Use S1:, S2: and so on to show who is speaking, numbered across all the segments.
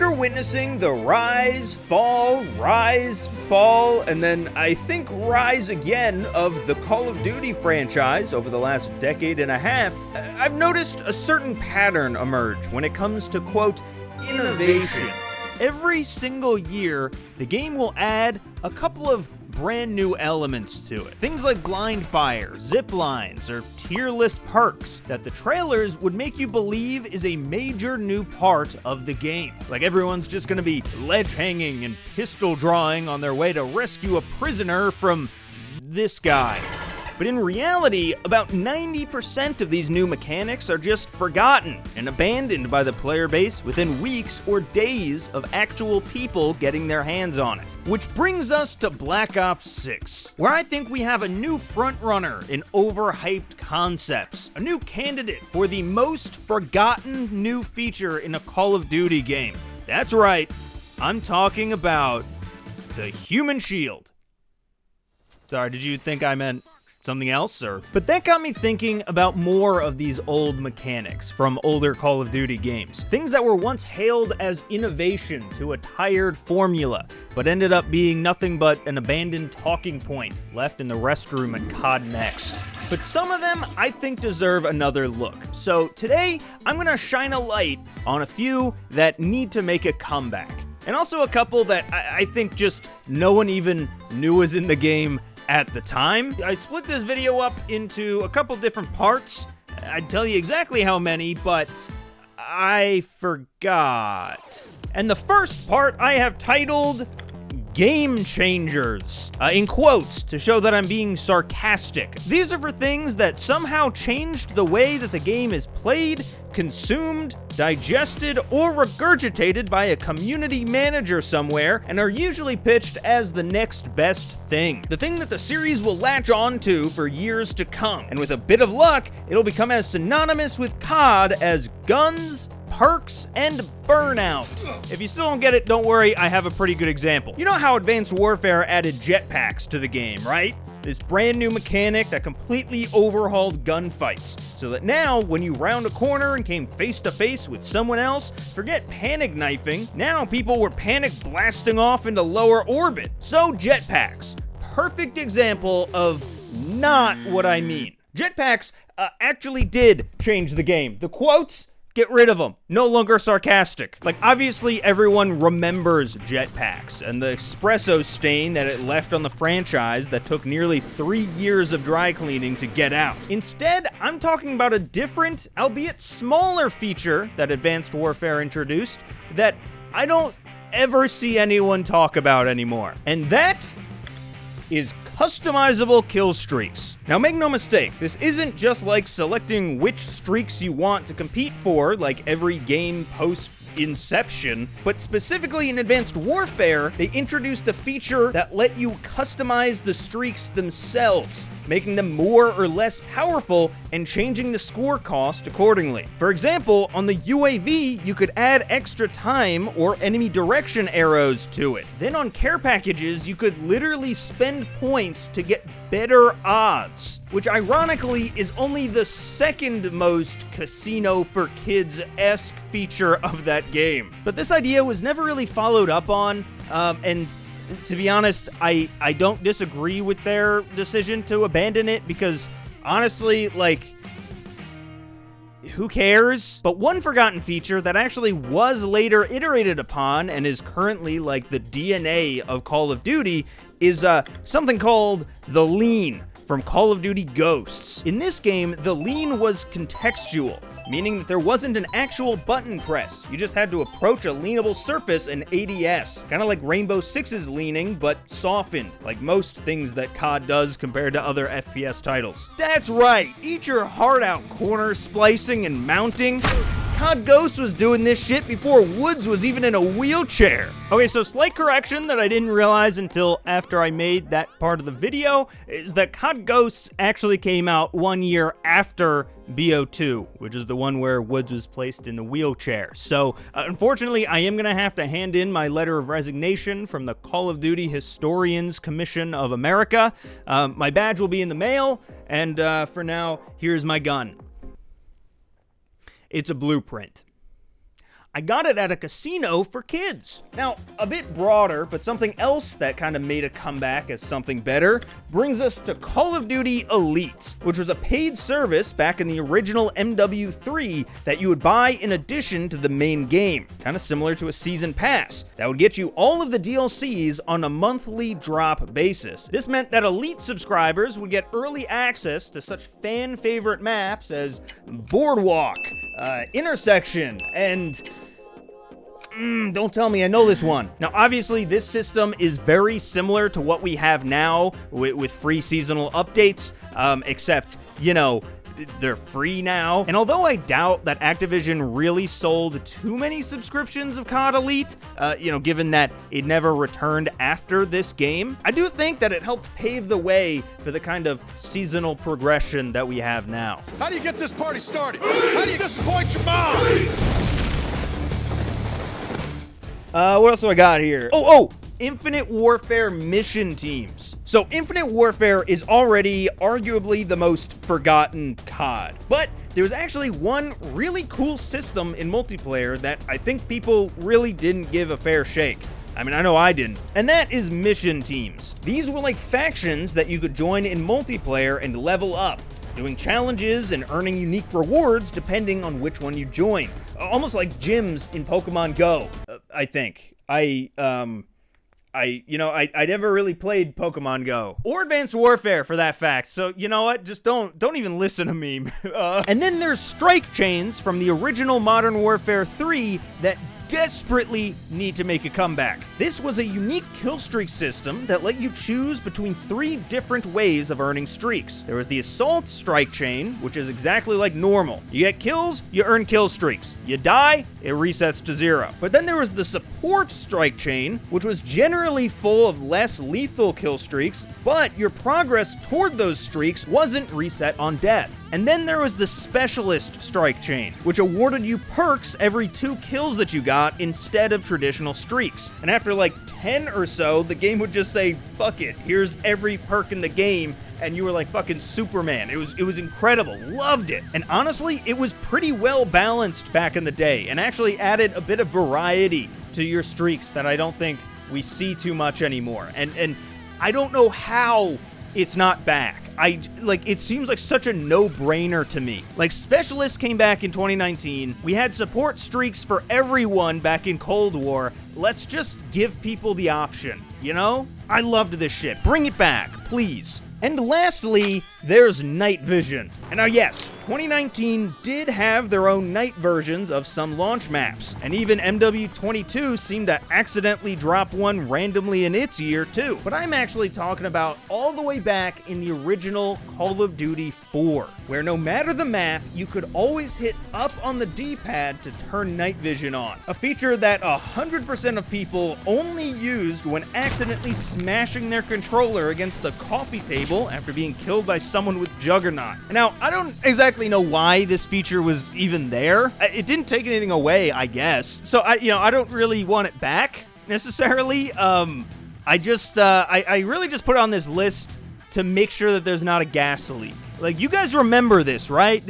S1: After witnessing the rise, fall, and then I think rise again of the Call of Duty franchise over the last decade and a half, I've noticed a certain pattern emerge when it comes to, quote, innovation. Every single year, the game will add a couple of brand new elements to it. Things like blind fire, zip lines, or tier list perks that the trailers would make you believe is a major new part of the game. Like everyone's just gonna be ledge hanging and pistol drawing on their way to rescue a prisoner from this guy. But in reality, about 90% of these new mechanics are just forgotten and abandoned by the player base within weeks or days of actual people getting their hands on it. Which brings us to Black Ops 6, where I think we have a new frontrunner in overhyped concepts, a new candidate for the most forgotten new feature in a Call of Duty game. That's right, I'm talking about the human shield. Sorry, did you think I meant something else, or? But that got me thinking about more of these old mechanics from older Call of Duty games. Things that were once hailed as innovation to a tired formula, but ended up being nothing but an abandoned talking point left in the restroom at COD Next. But some of them I think deserve another look. So today, I'm gonna shine a light on a few that need to make a comeback. And also a couple that I think just no one even knew was in the game at the time. I split this video up into a couple different parts. I'd tell you exactly how many, but I forgot. And the first part I have titled Game Changers, in quotes, to show that I'm being sarcastic. These are for things that somehow changed the way that the game is played, consumed, digested, or regurgitated by a community manager somewhere, and are usually pitched as the next best thing. The thing that the series will latch on to for years to come. And with a bit of luck, it'll become as synonymous with COD as guns, perks, and burnout. If you still don't get it, don't worry, I have a pretty good example. You know how Advanced Warfare added jetpacks to the game, right? This brand new mechanic that completely overhauled gunfights, so that now, when you round a corner and came face to face with someone else, forget panic knifing, now people were panic blasting off into lower orbit. So jetpacks, perfect example of not what I mean. Jetpacks actually did change the game. The quotes, get rid of them. No longer sarcastic. Like, obviously, everyone remembers jetpacks and the espresso stain that it left on the franchise that took nearly 3 years of dry cleaning to get out. Instead, I'm talking about a different, albeit smaller feature that Advanced Warfare introduced that I don't ever see anyone talk about anymore. And that is customizable kill streaks. Now make no mistake, this isn't just like selecting which streaks you want to compete for like every game post Inception, but specifically in Advanced Warfare, they introduced a feature that let you customize the streaks themselves, making them more or less powerful and changing the score cost accordingly. For example, on the UAV, you could add extra time or enemy direction arrows to it. Then on care packages, you could literally spend points to get better odds, which ironically is only the second most casino for kids-esque feature of that game. But this idea was never really followed up on, and to be honest, I don't disagree with their decision to abandon it, because honestly, like, who cares? But one forgotten feature that actually was later iterated upon and is currently like the DNA of Call of Duty is something called the lean from Call of Duty Ghosts. In this game, the lean was contextual, meaning that there wasn't an actual button press. You just had to approach a leanable surface in ADS, kind of like Rainbow Six's leaning, but softened, like most things that COD does compared to other FPS titles. That's right, eat your heart out, corner splicing and mounting. COD Ghosts was doing this shit before Woods was even in a wheelchair. Okay, so slight correction that I didn't realize until after I made that part of the video is that COD Ghosts actually came out 1 year after BO2, which is the one where Woods was placed in the wheelchair. So, unfortunately, I am going to have to hand in my letter of resignation from the Call of Duty Historians Commission of America. My badge will be in the mail, and for now, here's my gun. It's a blueprint. I got it at a casino for kids. Now, a bit broader, but something else that kind of made a comeback as something better brings us to Call of Duty Elite, which was a paid service back in the original MW3 that you would buy in addition to the main game, kind of similar to a season pass that would get you all of the DLCs on a monthly drop basis. This meant that Elite subscribers would get early access to such fan favorite maps as Boardwalk, Intersection, and don't tell me I know this one. Now, obviously, this system is very similar to what we have now with free seasonal updates, except, you know, they're free now. And although I doubt that Activision really sold too many subscriptions of COD Elite, given that it never returned after this game, I do think that it helped pave the way for the kind of seasonal progression that we have now.
S2: How do you get this party started? How do you disappoint your mom?
S1: What else do I got here? Oh! Infinite Warfare mission teams. So Infinite Warfare is already arguably the most forgotten COD, but there's actually one really cool system in multiplayer that I think people really didn't give a fair shake. I mean, I know I didn't. And that is mission teams. These were like factions that you could join in multiplayer and level up, doing challenges and earning unique rewards depending on which one you join. Almost like gyms in Pokemon Go, I think. I never really played Pokemon Go or Advanced Warfare for that fact. So you know what? Just don't even listen to me. And then there's strike chains from the original Modern Warfare 3 that desperately need to make a comeback. This was a unique kill streak system that let you choose between 3 different ways of earning streaks. There was the assault strike chain, which is exactly like normal. You get kills, you earn kill streaks. You die, it resets to 0. But then there was the support strike chain, which was generally full of less lethal kill streaks, but your progress toward those streaks wasn't reset on death. And then there was the specialist strike chain, which awarded you perks every 2 kills that you got instead of traditional streaks. And after like 10 or so, the game would just say, fuck it, here's every perk in the game, and you were like fucking Superman. It was incredible. Loved it. And honestly, it was pretty well balanced back in the day and actually added a bit of variety to your streaks that I don't think we see too much anymore. And I don't know how it's not back. It seems like such a no-brainer to me. Like, Specialists came back in 2019. We had support streaks for everyone back in Cold War. Let's just give people the option, you know? I loved this shit. Bring it back, please. And lastly, there's night vision. And now yes, 2019 did have their own night versions of some launch maps, and even MW2 seemed to accidentally drop one randomly in its year too. But I'm actually talking about all the way back in the original Call of Duty 4, where no matter the map, you could always hit up on the D-pad to turn night vision on. A feature that 100% of people only used when accidentally smashing their controller against the coffee table after being killed by someone with Juggernaut. Now, I don't exactly know why this feature was even there. It didn't take anything away, I guess. So I don't really want it back necessarily. I really just put it on this list to make sure that there's not a gas leak. Like, you guys remember this, right?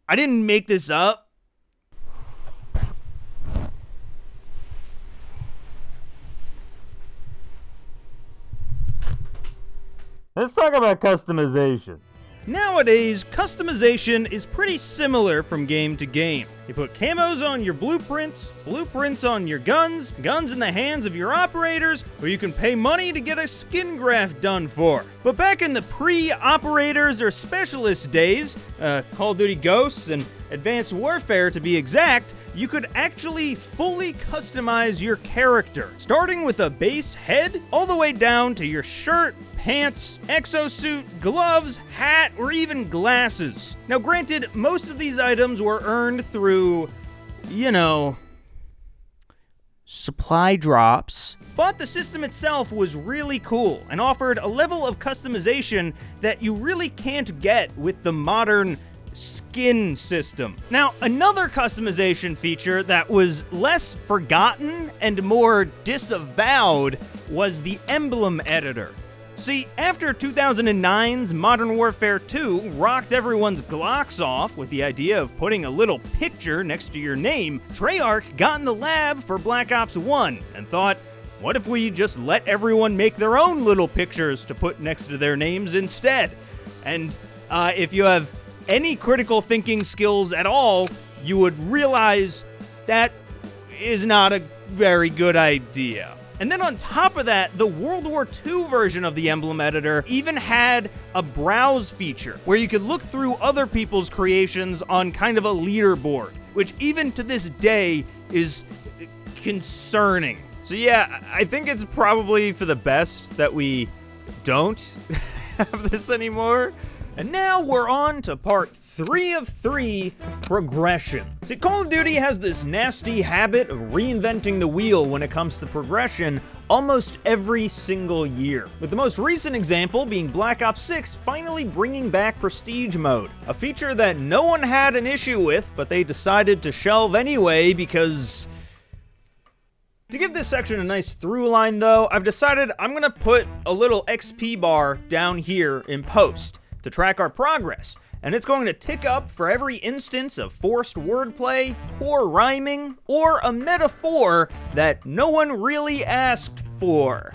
S1: I didn't make this up. Let's talk about customization. Nowadays, customization is pretty similar from game to game. You put camos on your blueprints, blueprints on your guns, guns in the hands of your operators, or you can pay money to get a skin graft done for. But back in the pre-operators or specialist days, Call of Duty Ghosts and Advanced Warfare to be exact, you could actually fully customize your character, starting with a base head all the way down to your shirt, pants, exosuit, gloves, hat, or even glasses. Now granted, most of these items were earned through, supply drops, but the system itself was really cool and offered a level of customization that you really can't get with the modern skin system. Now, another customization feature that was less forgotten and more disavowed was the Emblem editor. See, after 2009's Modern Warfare 2 rocked everyone's Glocks off with the idea of putting a little picture next to your name, Treyarch got in the lab for Black Ops 1 and thought, what if we just let everyone make their own little pictures to put next to their names instead? And if you have any critical thinking skills at all, you would realize that is not a very good idea. And then on top of that, the World War II version of the Emblem editor even had a browse feature where you could look through other people's creations on kind of a leaderboard, which even to this day is concerning. So yeah, I think it's probably for the best that we don't have this anymore. And now we're on to part 3 of 3, progression. See, Call of Duty has this nasty habit of reinventing the wheel when it comes to progression almost every single year, with the most recent example being Black Ops 6 finally bringing back Prestige Mode, a feature that no one had an issue with, but they decided to shelve anyway because... To give this section a nice through line though, I've decided I'm gonna put a little XP bar down here in post to track our progress, and it's going to tick up for every instance of forced wordplay, poor rhyming, or a metaphor that no one really asked for.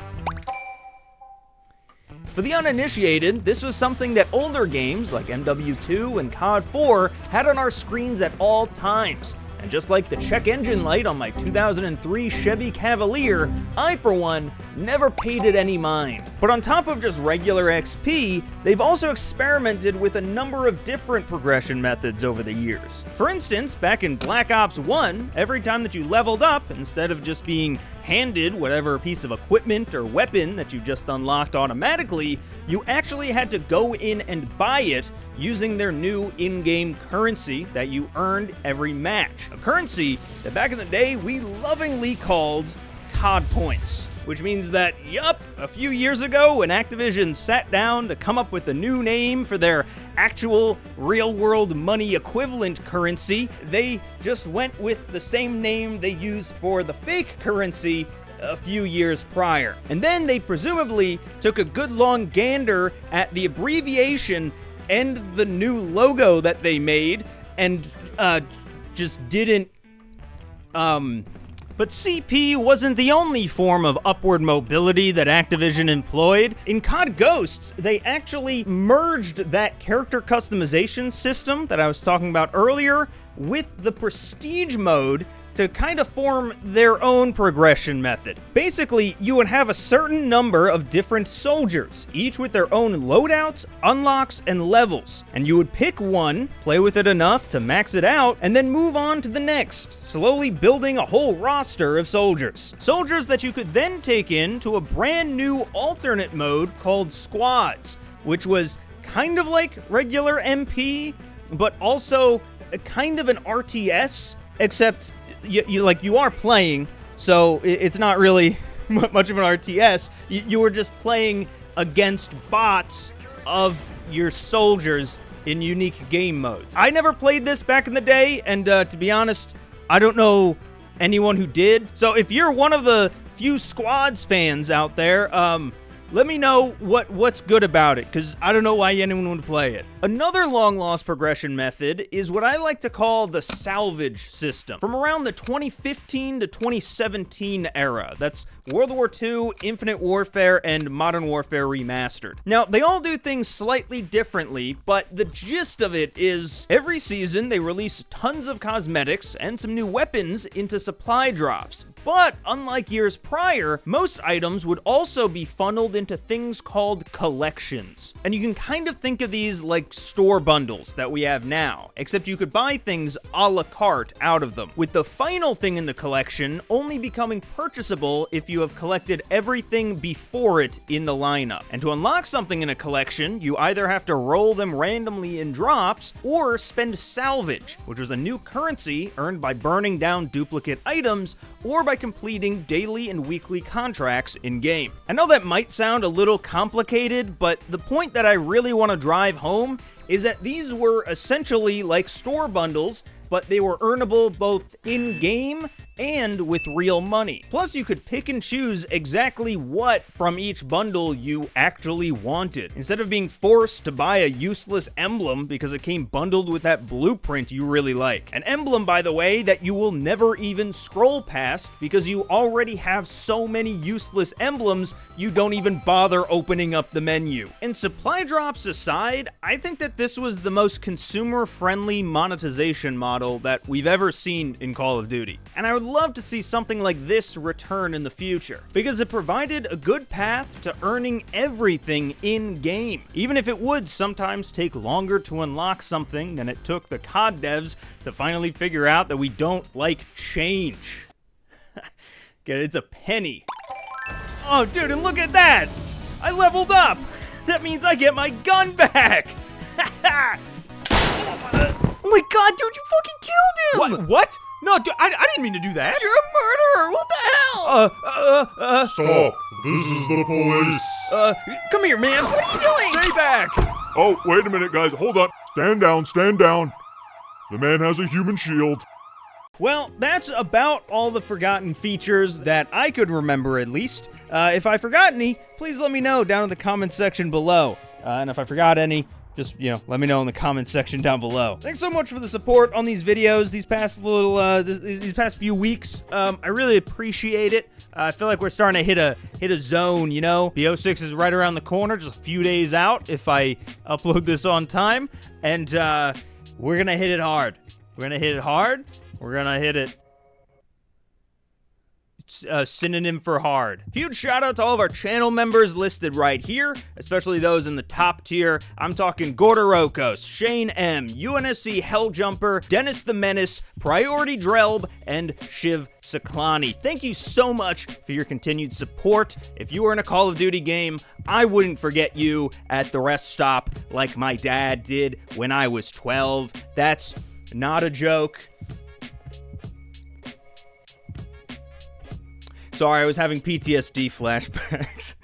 S1: For the uninitiated, this was something that older games like MW2 and COD 4 had on our screens at all times. And just like the check engine light on my 2003 Chevy Cavalier, I, for one, never paid it any mind. But on top of just regular XP, they've also experimented with a number of different progression methods over the years. For instance, back in Black Ops 1, every time that you leveled up, instead of just being handed whatever piece of equipment or weapon that you just unlocked automatically, you actually had to go in and buy it using their new in-game currency that you earned every match. A currency that back in the day we lovingly called CODPoints. Which means that, yup, a few years ago when Activision sat down to come up with a new name for their actual real-world money equivalent currency, they just went with the same name they used for the fake currency a few years prior. And then they presumably took a good long gander at the abbreviation and the new logo that they made and just didn't, But CP wasn't the only form of upward mobility that Activision employed. In COD Ghosts, they actually merged that character customization system that I was talking about earlier with the Prestige mode to kind of form their own progression method. Basically, you would have a certain number of different soldiers, each with their own loadouts, unlocks, and levels. And you would pick one, play with it enough to max it out, and then move on to the next, slowly building a whole roster of soldiers. Soldiers that you could then take into a brand new alternate mode called Squads, which was kind of like regular MP, but also kind of an RTS, except you are playing, so it's not really much of an RTS. You were just playing against bots of your soldiers in unique game modes. I never played this back in the day, and to be honest, I don't know anyone who did. So if you're one of the few Squads fans out there, let me know what's good about it, because I don't know why anyone would play it. Another long-lost progression method is what I like to call the Salvage System. From around the 2015 to 2017 era. That's World War II, Infinite Warfare, and Modern Warfare Remastered. Now, they all do things slightly differently, but the gist of it is every season they release tons of cosmetics and some new weapons into supply drops. But unlike years prior, most items would also be funneled into things called collections. And you can kind of think of these like store bundles that we have now, except you could buy things a la carte out of them, with the final thing in the collection only becoming purchasable if you have collected everything before it in the lineup. And to unlock something in a collection, you either have to roll them randomly in drops, or spend salvage, which was a new currency earned by burning down duplicate items, or by completing daily and weekly contracts in-game. I know that might sound a little complicated, but the point that I really want to drive home is that these were essentially like store bundles, but they were earnable both in-game and with real money. Plus, you could pick and choose exactly what from each bundle you actually wanted, instead of being forced to buy a useless emblem because it came bundled with that blueprint you really like. An emblem, by the way, that you will never even scroll past because you already have so many useless emblems you don't even bother opening up the menu. And supply drops aside, I think that this was the most consumer-friendly monetization model that we've ever seen in Call of Duty. And I would love to see something like this return in the future, because it provided a good path to earning everything in-game, even if it would sometimes take longer to unlock something than it took the COD devs to finally figure out that we don't like change. Get it? It's a penny. Oh, dude, and look at that! I leveled up! That means I get my gun back!
S3: Oh my god, dude, you fucking killed him!
S1: What? No, dude, I didn't mean to do that!
S3: You're a murderer! What the hell?
S4: Stop! This is the police!
S1: Come here, man!
S3: What are you doing?
S1: Stay back!
S4: Oh, wait a minute, guys. Hold on. Stand down, stand down. The man has a human shield.
S1: Well, that's about all the forgotten features that I could remember, at least. If I forgot any, please let me know down in the comments section below. And if I forgot any, just, let me know in the comments section down below. Thanks so much for the support on these videos these past these past few weeks. I really appreciate it. I feel like we're starting to hit a zone, The 06 is right around the corner, just a few days out if I upload this on time. And we're gonna hit it hard. We're gonna hit it hard. We're gonna hit it. Synonym for hard. Huge shout out to all of our channel members listed right here, especially those in the top tier. I'm talking Gordorokos, Shane M, UNSC Helljumper, Dennis the Menace, Priority Drelb, and Shiv Saklani. Thank you so much for your continued support. If you were in a Call of Duty game, I wouldn't forget you at the rest stop like my dad did when I was 12. That's not a joke. Sorry, I was having PTSD flashbacks.